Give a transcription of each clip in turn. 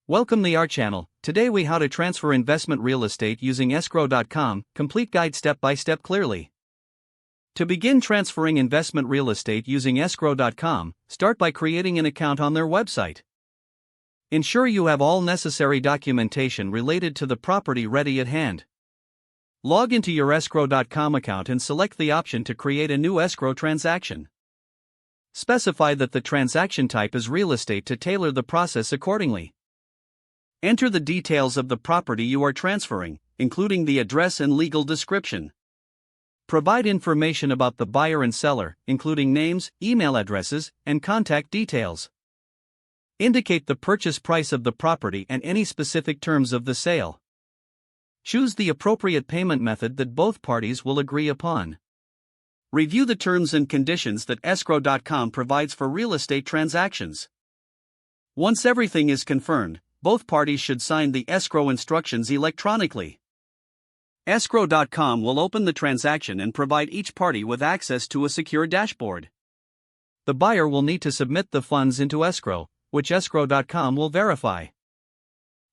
Welcome to our channel. Today we how to transfer investment real estate using escrow.com, complete guide step by step clearly. To begin transferring investment real estate using escrow.com, start by creating an account on their website. Ensure you have all necessary documentation related to the property ready at hand. Log into your escrow.com account and select the option to create a new escrow transaction. Specify that the transaction type is real estate to tailor the process accordingly. Enter the details of the property you are transferring, including the address and legal description. Provide information about the buyer and seller, including names, email addresses, and contact details. Indicate the purchase price of the property and any specific terms of the sale. Choose the appropriate payment method that both parties will agree upon. Review the terms and conditions that escrow.com provides for real estate transactions. Once everything is confirmed, both parties should sign the escrow instructions electronically. Escrow.com will open the transaction and provide each party with access to a secure dashboard. The buyer will need to submit the funds into escrow, which escrow.com will verify.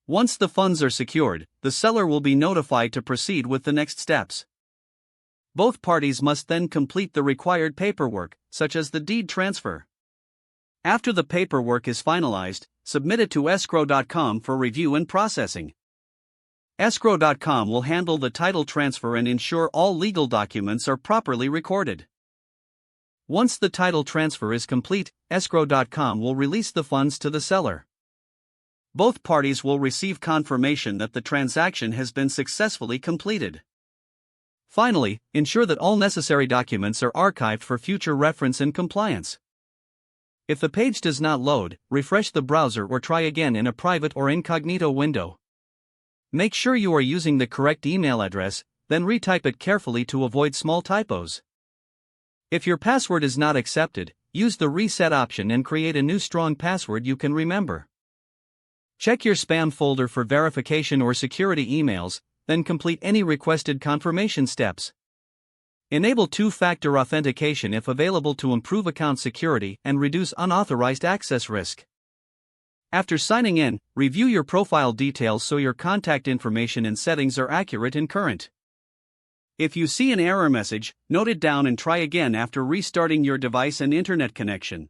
Once the funds are secured, the seller will be notified to proceed with the next steps. Both parties must then complete the required paperwork, such as the deed transfer. After the paperwork is finalized, submit it to escrow.com for review and processing. Escrow.com will handle the title transfer and ensure all legal documents are properly recorded. Once the title transfer is complete, escrow.com will release the funds to the seller. Both parties will receive confirmation that the transaction has been successfully completed. Finally, ensure that all necessary documents are archived for future reference and compliance. If the page does not load, refresh the browser or try again in a private or incognito window. Make sure you are using the correct email address, then retype it carefully to avoid small typos. If your password is not accepted, use the reset option and create a new strong password you can remember. Check your spam folder for verification or security emails, then complete any requested confirmation steps. Enable two-factor authentication if available to improve account security and reduce unauthorized access risk. After signing in, review your profile details so your contact information and settings are accurate and current. If you see an error message, note it down and try again after restarting your device and internet connection.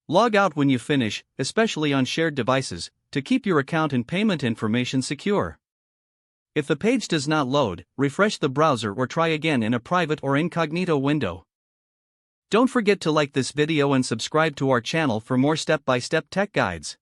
Log out when you finish, especially on shared devices, to keep your account and payment information secure. If the page does not load, refresh the browser or try again in a private or incognito window. Don't forget to like this video and subscribe to our channel for more step-by-step tech guides.